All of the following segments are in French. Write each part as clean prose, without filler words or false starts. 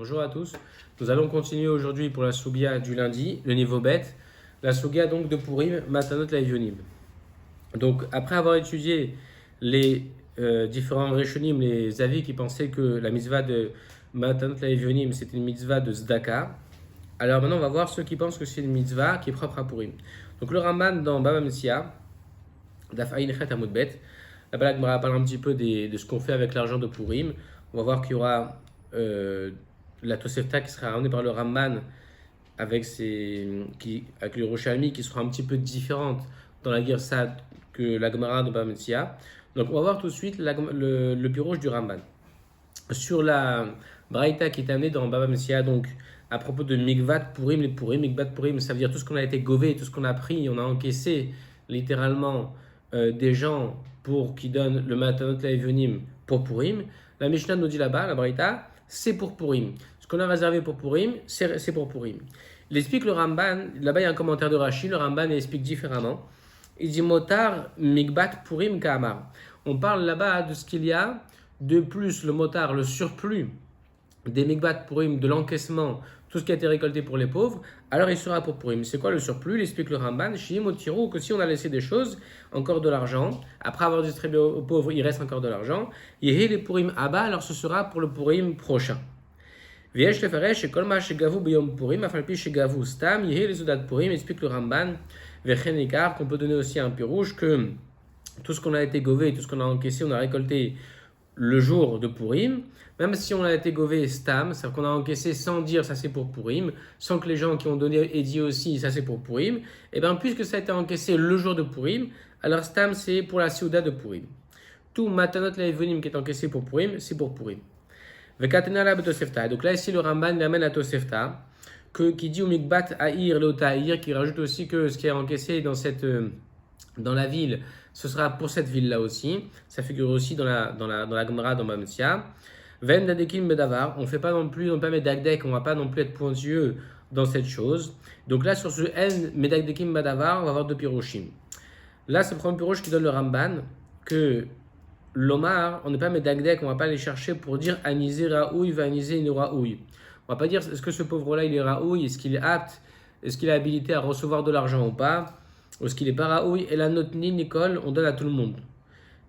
Bonjour à tous. Nous allons continuer aujourd'hui pour la Sougia du lundi, le niveau bête, la Sougia donc de Purim, Matanot Laïvionim. Donc après avoir étudié les différents Rishonim, les avis qui pensaient que la mitzvah de Matanot Laïvionim c'était une mitzvah de Zdaka, alors maintenant on va voir ceux qui pensent que c'est une mitzvah qui est propre à Purim. Donc le Ramban dans Baba Metzia, Daf Ayin Chet Amud Bet, là-bas la Gemara parle un petit peu de ce qu'on fait avec l'argent de Purim. On va voir qu'il y aura la Tosefta qui sera ramenée par le Ramban avec le Yerushalmi qui sera un petit peu différente dans la Girsa que la Gemara de Baba Metzia. Donc on va voir tout de suite le pirouge du Ramban. Sur la Braïta qui est amenée dans Baba Metzia, donc à propos de Mikvat Purim, les Purim, Mikvat Purim, ça veut dire tout ce qu'on a été gové, tout ce qu'on a pris, on a encaissé littéralement des gens pour qui donnent le Matanot Laïvionim pour Purim. La Mishnah nous dit là-bas, la Braïta, c'est pour Purim. Ce qu'on a réservé pour Purim, c'est pour Purim. Il explique le Ramban, là-bas il y a un commentaire de Rashi, le Ramban explique différemment. Il dit Motar Mikbat Purim Kamar. On parle là-bas de ce qu'il y a de plus, le motar, le surplus des Mikbat Purim, de l'encaissement, tout ce qui a été récolté pour les pauvres, alors il sera pour Purim. C'est quoi le surplus? Il explique le Ramban, Shim Otiru, que si on a laissé des choses, encore de l'argent, après avoir distribué aux pauvres, il reste encore de l'argent, Yehi les Purim Abba, alors ce sera pour le Purim prochain. Viesh Lefaresh, et Kolma Shegavu Biyom Purim, Afalpi Shegavu Stam, Yehi les Udat Purim, explique le Ramban, Vechen Ikar, qu'on peut donner aussi un pirouge, que tout ce qu'on a été gové, tout ce qu'on a encaissé, on a récolté le jour de Purim, même si on a été gové stam, c'est-à-dire qu'on a encaissé sans dire ça c'est pour Purim, sans que les gens qui ont donné aient dit aussi ça c'est pour Purim, et bien puisque ça a été encaissé le jour de Purim, alors stam c'est pour la Souda de Purim. Tout Matanot Laïvionim qui est encaissé pour Purim, c'est pour Purim. Vekatena la Tosefta. Donc là ici le Ramban l'amène à Tosefta, qui dit au Mikbat Aïr, l'Otaïr, qui rajoute aussi que ce qui est encaissé dans la ville, ce sera pour cette ville-là aussi. Ça figure aussi dans la Gemara, dans Bamtia. Ven dadekim bedavar, on ne fait pas non plus, on ne peut pas mettre dagdek, on ne va pas non plus être pointueux dans cette chose. Donc là, sur ce en medagdekim bedavar, on va avoir deux piroshim. Là, c'est le premier piroche qui donne le Ramban, que l'omar, on n'est pas medagdek, on ne va pas aller chercher pour dire anisé raoui, va anisé ne raoui. On ne va pas dire est-ce que ce pauvre-là, il est raoui, est-ce qu'il est apte, est-ce qu'il est habilité à recevoir de l'argent ou pas. Ou ce qu'il est paraoui et la notni Nicole, on donne à tout le monde.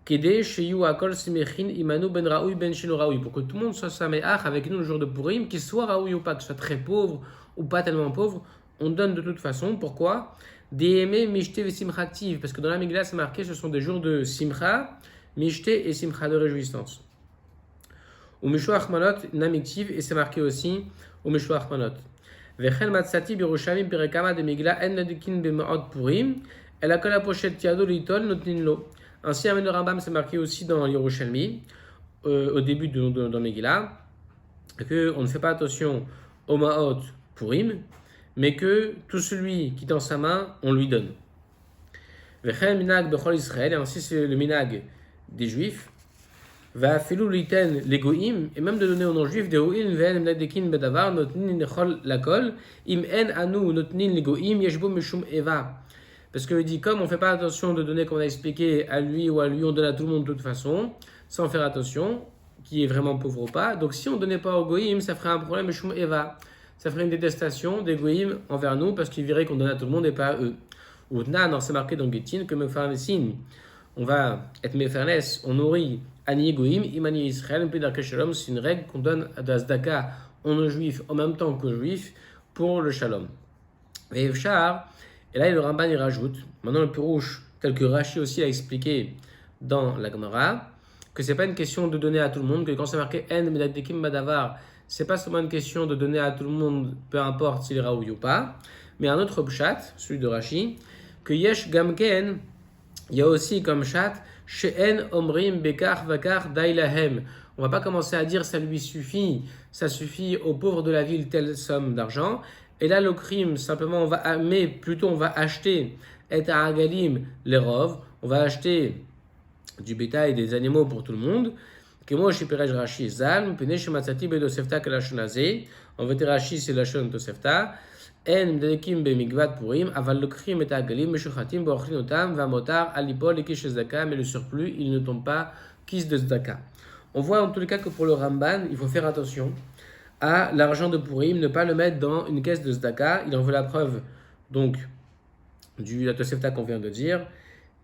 Kede sheyu akol simechin imanu ben raoui ben shelo raoui, pour que tout le monde soit sameach avec nous le jour de Purim, qu'il soit raoui ou pas, qu'il soit très pauvre ou pas tellement pauvre, on donne de toute façon. Pourquoi? Deheme mishte ve simcha active, parce que dans la Migla c'est marqué, ce sont des jours de simcha, mishte et simcha de réjouissance. Ou mishuach manot namiktiv, et c'est marqué aussi au mishuach manot. Vechel matzati birushalim pirekama de Migla en nedikin b'maot Purim, elle a que la pochette tiado litol notnin lo. Ainsi, le Rambam, c'est marqué aussi dans Yerushalmi, au début dans Megillah, qu'on ne fait pas attention au Ma'ot Purim, mais que tout celui qui tend sa main, on lui donne. Vechel minag bechol Israël, et ainsi c'est le minag des Juifs. Va filou liten legoim, et même de donner aux non-juifs des ho'in ve'en mnagdekin bedavar notnin nechol lakol, im en anu notnin legoim yeshbo mishum eva. Parce qu'il dit, comme on ne fait pas attention de donner, comme on a expliqué, à lui ou à lui, on donne à tout le monde de toute façon, sans faire attention, qui est vraiment pauvre ou pas. Donc si on ne donnait pas au goïm, ça ferait un problème, mishum eva. Ça ferait une détestation des goïm envers nous, parce qu'ils verraient qu'on donne à tout le monde et pas à eux. Ou non, c'est marqué dans Gittin que mefarnesin, on va être mefarnes, on nourrit Ani Goïm, Imani Israël, Shalom, c'est une règle qu'on donne à Dazdaka aux juifs en même temps qu'aux juifs pour le Shalom. Et Efshar, et là le Ramban il rajoute, maintenant le Pirouche, tel que Rashi aussi a expliqué dans la Gemara, que c'est pas une question de donner à tout le monde, que quand c'est marqué En Medadekim Badavar, c'est pas seulement une question de donner à tout le monde, peu importe s'il est raoui ou pas, mais un autre pshat, celui de Rashi, que Yesh Gamken, il y a aussi comme chat, She'en omrim bekar vakar dailahem. On va pas commencer à dire ça lui suffit, ça suffit aux pauvres de la ville telle somme d'argent. Et là le crime, simplement on va acheter et à agalim les rov, on va acheter du bétail et des animaux pour tout le monde. Que moi je suis Rashi zalm, pene shematzati bedosefta kelashonazé. En fait Rashi c'est la shon tosefta. En mdekim bemigvat purim, aval le crime et agalim meshuchatim b'ochlinotam va motar alipol et kish zdaka, mais le surplus il ne tombe pas kis de zdaka. On voit en tous les cas que pour le Ramban il faut faire attention à l'argent de Purim, ne pas le mettre dans une caisse de Zdaka. Il en veut la preuve, donc, la Tosefta qu'on vient de dire,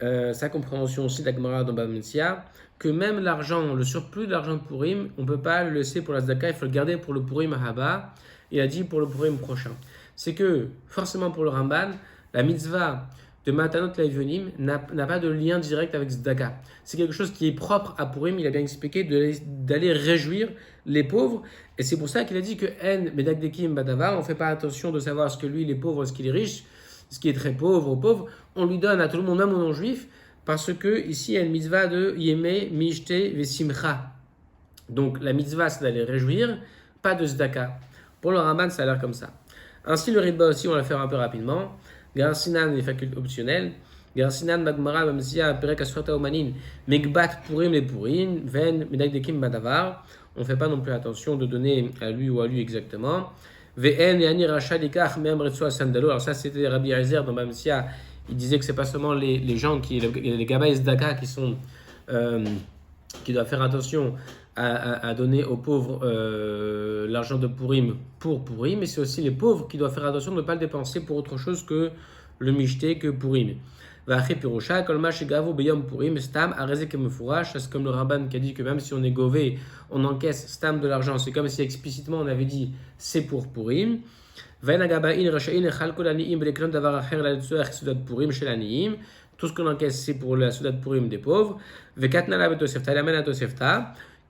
sa compréhension aussi d'Agmara dans Bava Metzia, que même l'argent, le surplus de l'argent de Purim, on ne peut pas le laisser pour la Zdaka, il faut le garder pour le Purim Haba. Il a dit pour le Purim prochain. C'est que, forcément pour le Ramban, la mitzvah de Matanot Laïvionim n'a pas de lien direct avec Zdaka. C'est quelque chose qui est propre à Purim, il a bien expliqué, d'aller réjouir les pauvres. Et c'est pour ça qu'il a dit que En Medakdekim Badavar, on ne fait pas attention de savoir ce que lui il est pauvre, ce qu'il est riche, ce qui est très pauvre ou pauvre, on lui donne à tout le monde, même aux non-juifs, parce que ici il y a une mitzvah de Yeme Mishte Vesimcha. Donc la mitzvah c'est d'aller réjouir, pas de Zdaka. Pour le Ramban, ça a l'air comme ça. Ainsi, le Ritba aussi, on va le faire un peu rapidement. Garsinan, les facultés optionnelles. Garsinan, Magmara, Mamsia, Perek Asfata Omanin, Megbat Purim les Purim, Ven, Medakdekim Badavar. On ne fait pas non plus attention de donner à lui ou à lui exactement. Vn et Ani Racha Likach, Mem Retsoa Sandalo. Alors, ça, c'était Rabbi Yezer dans Mamsia. Il disait que c'est pas seulement les gens les Gabais Daka qui doivent faire attention à donner aux pauvres l'argent de Purim pour Purim, mais c'est aussi les pauvres qui doivent faire attention de ne pas le dépenser pour autre chose que le Mishté, que Purim. C'est comme le Ramban qui a dit que même si on est gové, on encaisse stam de l'argent, c'est comme si explicitement on avait dit c'est pour Purim. Tout ce qu'on encaisse, c'est pour la Soudat Purim des pauvres.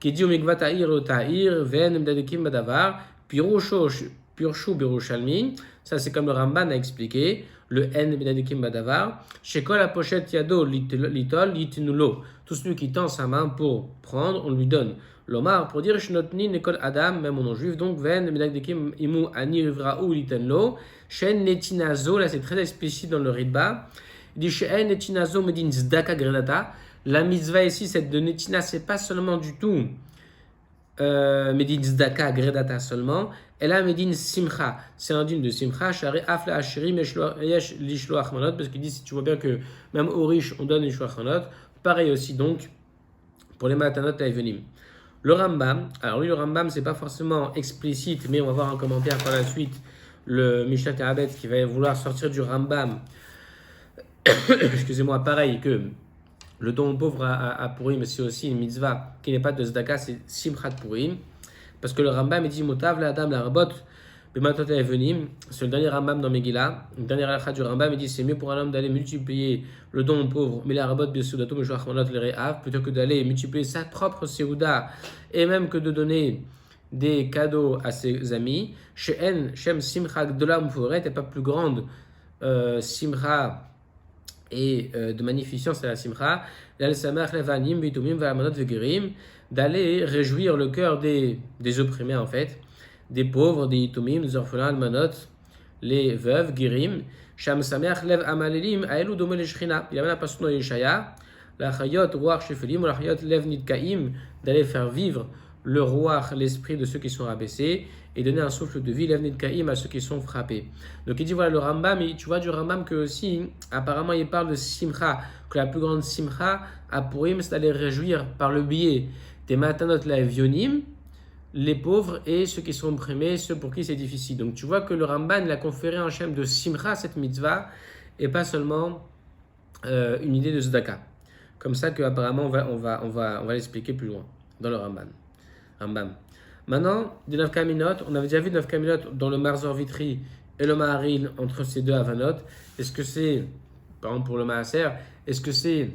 Qui dit au Mikvat Ta'ir au Ta'ir, Ven Mdadekim Badavar, Pirshu Birushalmi. Ça, c'est comme le Ramban a expliqué, le N Mdadekim Badavar. Shekol la pochette Yado Litol Yitinulo. Tout celui qui tend sa main pour prendre, on lui donne. L'Omar, pour dire Shnotni Nekol Adam, même au non-juif, donc Ven Mdadekim Imu Ani Rivra'u Litenlo. Shen Netinazo, là c'est très explicite dans le Ritba. Il dit Shen Netinazo Medin Zdaka Grenata. La mitzvah ici, cette de Netina, c'est pas seulement du tout Medin Zdaka, Gredata seulement. Elle a Medin Simcha, c'est un dîme de Simcha. Shari Afla Ashirim Yesh Lishloach Manot, parce qu'il dit, si tu vois bien que même aux riches, on donne Lishloach Manot. Pareil aussi donc pour les Matanot Laïvenim. Le Rambam, alors lui, le Rambam, c'est pas forcément explicite, mais on va voir un commentaire par la suite. Le Mishnah Terabet qui va vouloir sortir du Rambam, excusez-moi, pareil que. Le don aux pauvres à Purim, c'est aussi une mitzvah qui n'est pas de Zdaka, c'est Simchat Purim. Parce que le Rambam dit Motav la Adam la Rabot, Bematot Evenim. C'est le dernier Rambam dans Megillah. Le dernier halakha du Rambam dit c'est mieux pour un homme d'aller multiplier le don aux pauvres, mais la Rabot Besoudato, Meshouach Manot le Re'av, plutôt que d'aller multiplier sa propre Seuda et même que de donner des cadeaux à ses amis. She'en, Shem Simcha Gdola Mufouret, et pas plus grande Simcha et de magnificence à la simcha, d'aller réjouir le cœur des opprimés en fait, des pauvres, des yitumim, des orphelins, almanot, les veuves, girim, sham sameach lev amalelim, aelu domo le shchina. Il y avait la passion dans Yeshaya, la chayot ruach shefelim, la chayot lev nitkaim, d'aller faire vivre le ruach, l'esprit de ceux qui sont rabaissés, et donner un souffle de vie, l'evnid kaim, à ceux qui sont frappés. Donc il dit voilà le Rambam, et tu vois du Rambam que aussi, apparemment il parle de simcha, que la plus grande simcha à Purim, c'est d'aller réjouir par le biais des matanot laevionim, les pauvres et ceux qui sont opprimés, ceux pour qui c'est difficile. Donc tu vois que le Ramban il a conféré un shem de simcha, cette mitzvah, et pas seulement une idée de tzedaka. Comme ça qu'apparemment on va l'expliquer plus loin dans le Rambam. Maintenant, des Nafkaminot, on avait déjà vu Nafkaminot dans le Marzor Vitri et le Maharil entre ces deux Avanot. Est-ce que c'est, par exemple pour le Maaser, est-ce que c'est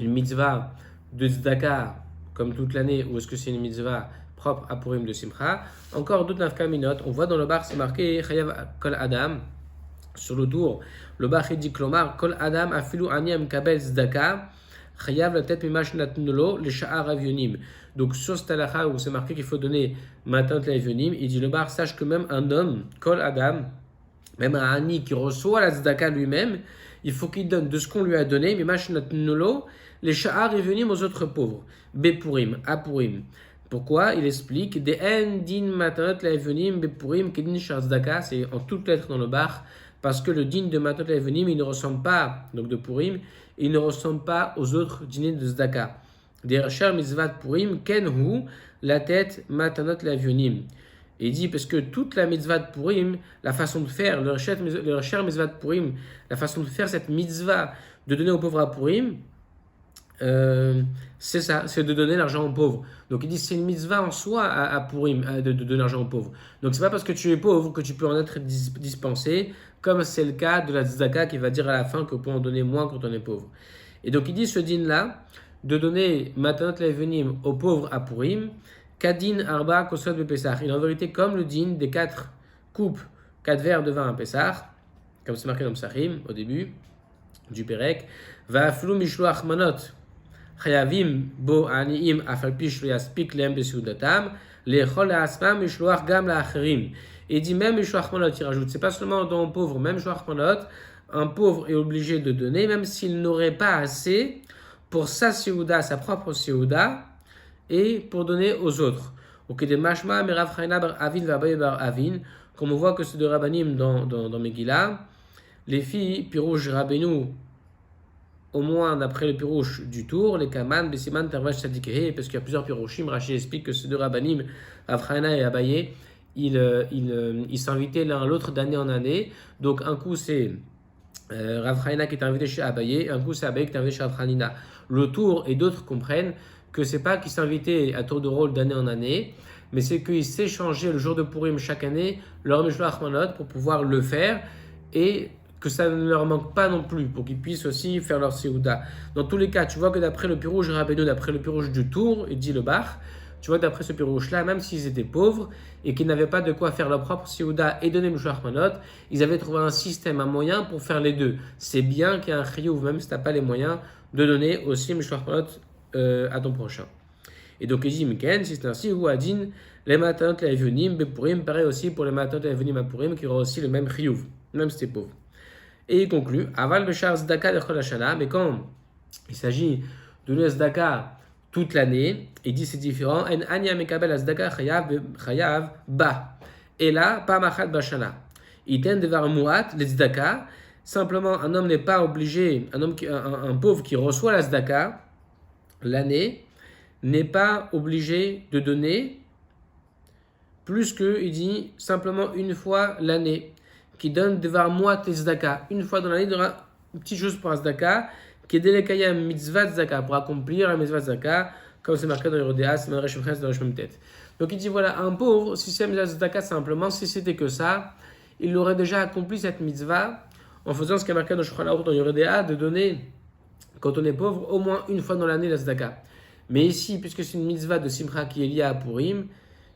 une mitzvah de Tzedaka comme toute l'année ou est-ce que c'est une mitzvah propre à Purim de Simcha? Encore d'autres Nafkaminot, on voit dans le bar c'est marqué Chayav Kol Adam. Sur le tour, le bar il dit Klomar Kol Adam Afilu Aniam Kabel Tzedaka. Chayav la tête mimash natnolo le sha'ar avionim. Donc sur ce halakha où c'est marqué qu'il faut donner matant l'avionim, il dit le bar sache que même un homme, kol adam, même un ani qui reçoit la tzedaka lui-même, il faut qu'il donne de ce qu'on lui a donné, mimash natnolo les sha'ar avionim aux autres pauvres. Bepurim, apurim. Pourquoi? Il explique des en din matanot l'avionim bepurim kedin shar tzedaka, c'est en toutes lettres dans le bar. Parce que le din de Matot Levonim, il ne ressemble pas, donc de Purim, il ne ressemble pas aux autres dîners de Zdaka. Des Rachar Mitzvat Purim, Kenhu, la tête Matanot Levionim. Et il dit, parce que toute la mitzvah de Purim, la façon de faire, leur cher mitzvah de Purim, la façon de faire cette mitzvah de donner aux pauvres à Purim, c'est ça, c'est de donner l'argent aux pauvres. Donc il dit c'est une mitzvah en soi à Purim de donner l'argent aux pauvres. Donc c'est pas parce que tu es pauvre que tu peux en être dispensé, comme c'est le cas de la tzedaka qui va dire à la fin qu'on peut en donner moins quand on est pauvre. Et donc il dit ce din là de donner matanot le'evonim aux pauvres à Purim, kadin arba kosot bepesach. Il est en vérité comme le din des 4 coupes, 4 verres de vin à Pessah, comme c'est marqué dans Psachim au début du Perek. Va flou mishloach manot. חייבים בו העניים אף על פי שלא יספיק להם בסעודתם, לאכול לעצמם משלוח גם לאחרים. Et dit même משלוח מנות, il rajoute, c'est pas seulement dans le pauvre, même משלוח מנות, un pauvre est obligé de donner, même s'il n'aurait pas assez pour sa séouda, sa propre séouda, et pour donner aux autres. Ok, de mashma, merav chayna bar avin, vabaye bar avin, comme on voit que c'est de Rabbanim dans Megillah, les filles, pirouj Rabbeinu, au moins d'après le pirouche du tour, les Kaman, Bessiman, Tervash, Sadikehe, parce qu'il y a plusieurs pirouchim, Rachid explique que ces deux rabbanim, Avchaina et Abaye, ils s'invitaient l'un à l'autre d'année en année. Donc un coup c'est Rav Chaina qui est invité chez Abaye, un coup c'est Abaye qui est invité chez Rav Hanina. Le tour et d'autres comprennent que c'est pas qu'ils s'invitaient à tour de rôle d'année en année, mais c'est qu'ils s'échangeaient le jour de Purim chaque année leur Mishloach Manot pour pouvoir le faire et que ça ne leur manque pas non plus, pour qu'ils puissent aussi faire leur Séouda. Dans tous les cas, tu vois que d'après le pirouche Rabbeinu, d'après le pirouche du Tour, et dit le Bach, tu vois d'après ce pirouche-là, même s'ils étaient pauvres et qu'ils n'avaient pas de quoi faire leur propre Séouda et donner Mishloach Manot, ils avaient trouvé un système, un moyen pour faire les deux. C'est bien qu'il y ait un chiyuv, même si tu n'as pas les moyens, de donner aussi Mishloach Manot à ton prochain. Et donc, il dit, Miken, si c'est ainsi, ou Adin, les matanot la evonim, bepurim, pareil aussi pour les matanot la evonim à Purim, qui aura aussi le même chiyuv, même si t'es pauvre. Et il conclut, Aval Beshar Zdaka de Chol Hashana, mais quand il s'agit de donner Zdaka toute l'année, il dit c'est différent, En Anya Mekabel Zdaka Chayav Ba. Et là, pas Machat Bashana. Il tend de voir Muat, les Zdaka, simplement un homme n'est pas obligé, un pauvre qui reçoit la Zdaka l'année, n'est pas obligé de donner plus que, il dit, simplement une fois l'année. Qui donne devoir moi tes zdaka. Une fois dans l'année, il y aura une petite chose pour un zdaka, qui est delekaya mitzvah zdaka, pour accomplir la mitzvah zdaka, comme c'est marqué dans Yerodéas, dans le Shemem-Tet. Donc il dit voilà, un pauvre, si c'est la mitzvah zdaka simplement, si c'était que ça, il aurait déjà accompli cette mitzvah en faisant ce qui est marqué dans le Shulchan Aruch, dans Yerodéas, de donner, quand on est pauvre, au moins une fois dans l'année la zdaka. Mais ici, puisque c'est une mitzvah de Simcha qui est liée à Purim,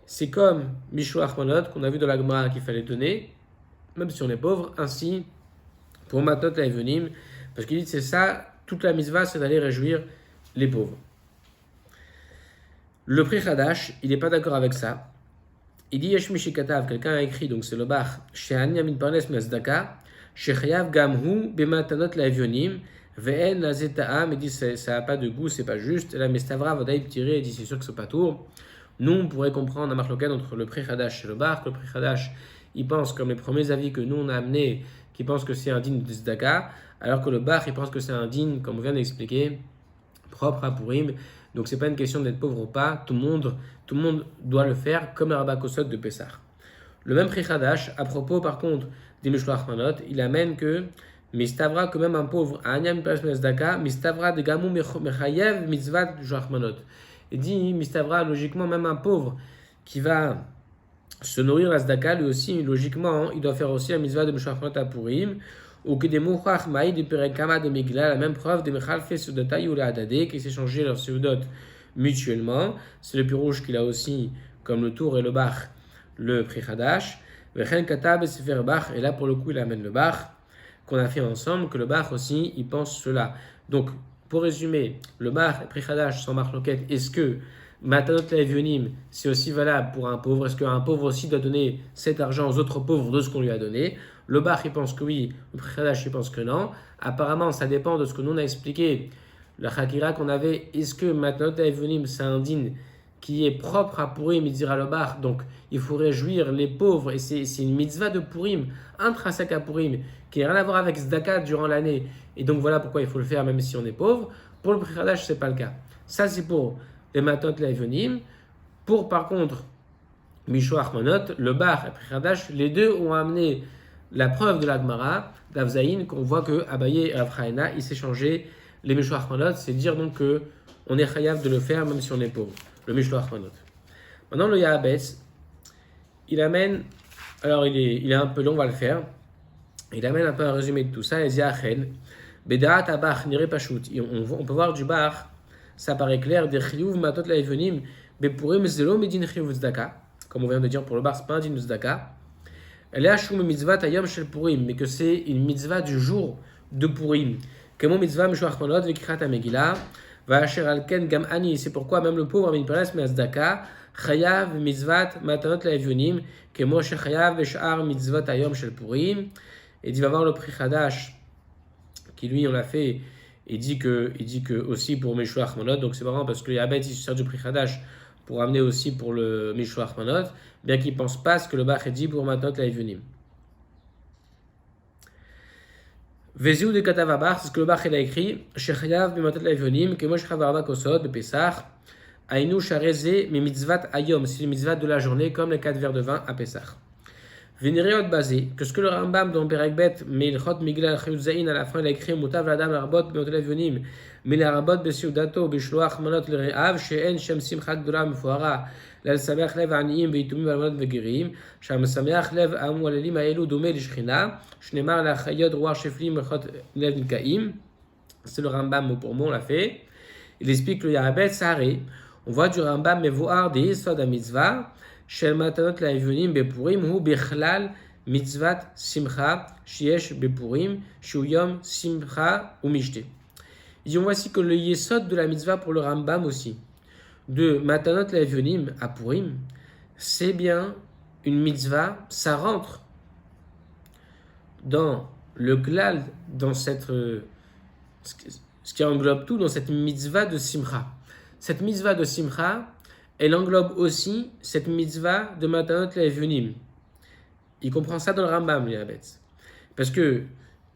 c'est comme Mishloach Manot qu'on a vu dans la Gemara qu'il fallait donner, même si on est pauvre, ainsi pour Matot la Evonim, parce qu'il dit c'est ça, toute la mitzvah, c'est d'aller réjouir les pauvres. Le Pri Hadash, il n'est pas d'accord avec ça. Il dit Yesh Mishikatav, quelqu'un a écrit, donc c'est le Bach, She'ani Amin Parnes Mezdaka, Shechayav Gamhu Bematanot la Evonim, Ve'en la Zeta'am, il dit ça n'a pas de goût, c'est pas juste, la Mestavra Vadaïb tiré, il dit c'est sûr que c'est pas tout. Nous, on pourrait comprendre un marloquet entre le Pri Hadash et le Bach, le Pri Hadash il pense, comme les premiers avis que nous on a amenés, qui pensent que c'est un din de Zdaka, alors que le Bach, il pense que c'est un din, comme on vient d'expliquer, propre à Purim. Donc c'est pas une question d'être pauvre ou pas, tout le monde doit le faire, comme le Rabba Kosot de Pessah. Le même Pri Hadash, à propos par contre des Mishloach Manot, il amène que Mistavra, que même un pauvre, à Anyam Pes Zdaka, Mistavra de Gamou Mechayev Mitzvat Mishloach Manot. Il dit Mistavra, logiquement, même un pauvre qui va se nourrir la Zdaka, lui aussi, logiquement, il doit faire aussi la mitzvah de Mishloach Manot à Purim, ou que des Mouchach Maï de Perekama de Megillah, la même preuve des Mechalfe Sudata Yula Adade, qui s'échangeaient leurs Seudot mutuellement. C'est le pirouche qu'il a aussi, comme le Tour et le Bach, le Pri Hadash. Vechen Katab et Sefer Bach, et là pour le coup, il amène le Bach, qu'on a fait ensemble, que le Bach aussi, il pense cela. Donc, pour résumer, le Bach et Pri Hadash sans marloquette, est-ce que Matanot la Evionim, c'est aussi valable pour un pauvre? Est-ce qu'un pauvre aussi doit donner cet argent aux autres pauvres de ce qu'on lui a donné? Le Bach, il pense que oui, le Pri Hadash, il pense que non. Apparemment, ça dépend de ce que nous on a expliqué. La Chakira qu'on avait, est-ce que Matanot la Evionim, c'est un din qui est propre à Purim, il dira le Bach, donc il faut réjouir les pauvres, et c'est une mitzvah de Purim, intrinsèque à Purim, qui n'a rien à voir avec Zdaka durant l'année, et donc voilà pourquoi il faut le faire même si on est pauvre. Pour le Pri Hadash, ce n'est pas le cas. Ça, c'est pour les Matanot la Evionim. Pour par contre Mishloach Manot, le bar et Prichadash, les deux ont amené la preuve de la Gemara, d'Avzaïn, qu'on voit que Abaye et Avraïna, ils s'échangeaient les Mishloach Manot, c'est dire donc que on est chayav de le faire même si on est pauvre, le Mishloach Manot. Maintenant, le Yahabetz, il amène, alors il est un peu long, on va le faire, il amène un peu un résumé de tout ça, et Ziachen, Bedaat Abach, Nire Pashut, on peut voir du bar, ça paraît clair, des Chiyuv Matot Laïvenim, Bepurim Zelo Medin Chiyuv Zdaka, comme on vient de dire pour le bar, c'est pas un din Zdaka, elle est Hashum Mitzvah Tayom Shel Purim, mais que c'est une mitzvah du jour de Purim, comme mitzvah Mishloach Manot, Vekrat Megillah, Va'asher Alken Gam Ani, c'est pourquoi même le pauvre Amin Peres Mezdaka, Chayav Mitzvat Matanot Laïvenim, que Moshe Chayav Veshar Mitzvah Tayom Shel Purim, et il va voir le Prichadash, qui lui on l'a fait, il dit que aussi pour Mishloach Manot, donc c'est marrant parce que Yabet il se sert du Prichadash pour amener aussi pour le Mishloach Manot, bien qu'il ne pense pas ce que le Bach dit pour Matanot Laïvenim. Veziou de Katavabach, c'est ce que le Bach a écrit, Shechayav Bimatanot Laïvenim, que Moshe Chavarba Kosod, Bepesach, Aïnou Charezé, mais mitzvat Ayom, c'est le mitzvat de la journée, comme les 4 verres de vin à Pessah. Vénéréot basé, que ce que le Rambam dans Berekbet, Melchot Migla Chayutzaïn, à la fin, il a écrit Moutav Ladam Arbot, Beotel Venim, Milarabot Besiudato, Bishloach Manot Lereav, Sheen Shem Simchat Gdula Mfuara, Lal Sameach Lev Aniim, Veitumim Almanot Vegerim, Sham Sameach Lev Amwalelim Aelu Domé Lishchina, Shnemar La Chayot Roar Sheflim Melchot Lev Nikaim, c'est le Rambam mot pour mot, on l'a fait. Il explique le Yarabet Saré. On voit du Rambam Mevoar de Yesod HaMitzvah, Shel Matanot Laïvenim Bepurim, Hu Bechlal Mitzvat Simcha, Shiesh Bepurim, Shuyom Simcha ou Mishte. Ils ont voici que le Yesod de la mitzvah pour le Rambam aussi, de Matanot Laïvenim à Purim, c'est bien une mitzvah, ça rentre dans le Glal, dans cette. Ce qui englobe tout dans cette mitzvah de Simcha. Cette mitzvah de Simcha, elle englobe aussi cette mitzvah de Matanot Laïvenim. Il comprend ça dans le Rambam, les Yahabetz. Parce qu'il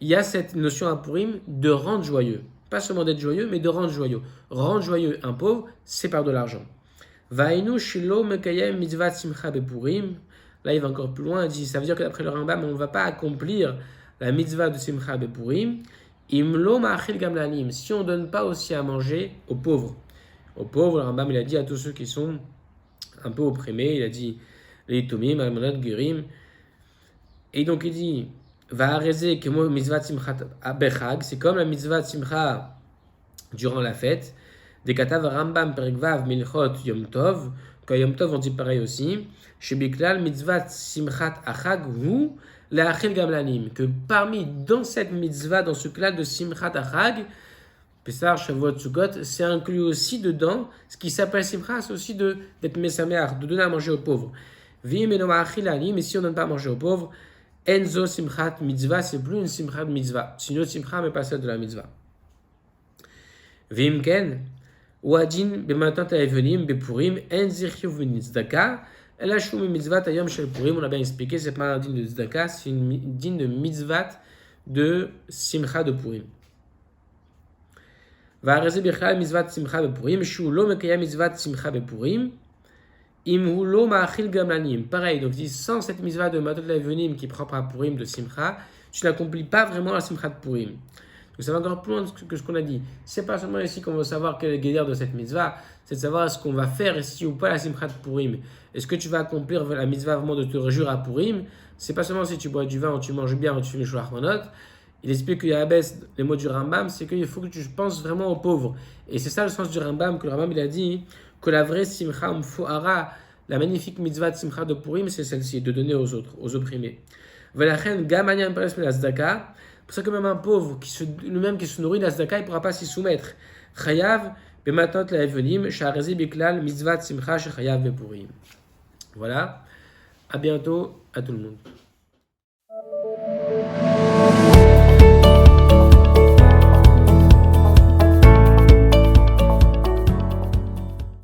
y a cette notion à Purim de rendre joyeux. Pas seulement d'être joyeux, mais de rendre joyeux. Rendre joyeux un pauvre, c'est par de l'argent. Vainu shilo mekayem mitzvah Simcha bepurim. Là, il va encore plus loin. Il dit, ça veut dire que d'après le Rambam, on ne va pas accomplir la mitzvah de Simcha bepurim. Imlo ma'achil gam lanim. Si on ne donne pas aussi à manger aux pauvres. Aux pauvres, le Rambam il a dit à tous ceux qui sont un peu opprimés, il a dit les Yitumim, Almanot, Gurim. Et donc il dit va arrêter que moi mitzvah simcha bechag, c'est comme la mitzvah simcha durant la fête. Des katav Rambam perikvav milchot yom tov. Quand yom tov on dit pareil aussi. Shebiklal mitzvah simchat achag hu leachil gam lanim. Que parmi dans cette mitzvah, dans ce klal de simchat achag, Pessah, Shavuot, Sukkot, c'est inclus aussi dedans, ce qui s'appelle Simcha, c'est aussi d'être Mesameach, de donner à manger aux pauvres. Vim eno ma'achil ani, mais si on ne donne pas à manger aux pauvres, Enzo Simchat Mitzvah, c'est plus une Simchat Mitzvah. C'est une autre Simcha, mais pas celle de la Mitzvah. Vim ken, Uadin, Bematant Laïvenim, Bepurim, Enzirchiuv Nitzdaka, Elashum Mitzvah Tayom Shel Purim, on a bien expliqué, c'est pas un din de Tzedaka, c'est une din de Mitzvah de Simcha de Purim. Va'areze bichlal mitzvat simcha bepurim, shu lo mekayem mitzvat simcha bepurim, im hu lo ma'achil gam lanim. Pareil, donc dit sans cette mitzvah de Matot Laïvenim qui est propre à Purim de simcha, tu n'accomplis pas vraiment la simcha de Purim. Donc ça va encore plus loin que ce qu'on a dit. C'est pas seulement ici qu'on veut savoir quel est le guédère de cette mitzvah, c'est de savoir ce qu'on va faire ici ou pas la simcha de Purim. Est-ce que tu vas accomplir la mitzvah vraiment de te réjouir à Purim? C'est pas seulement si tu bois du vin ou tu manges bien ou tu fais les Mishloach Manot. Il explique qu'il y a la baisse, les mots du Rambam, c'est qu'il faut que tu penses vraiment aux pauvres. Et c'est ça le sens du Rambam, que le Rambam il a dit que la vraie simcha mfuara, la magnifique mitzvah de simcha de Purim, c'est celle-ci, de donner aux autres, aux opprimés. Velachen gamanian peres la tzedaka, pour ça que même un pauvre, lui-même qui se nourrit de la tzedaka, il ne pourra pas s'y soumettre. Chayav bematot laïvenim, sha'arezi biklal mitzvah simcha shechayav bepurim. Voilà, à bientôt à tout le monde.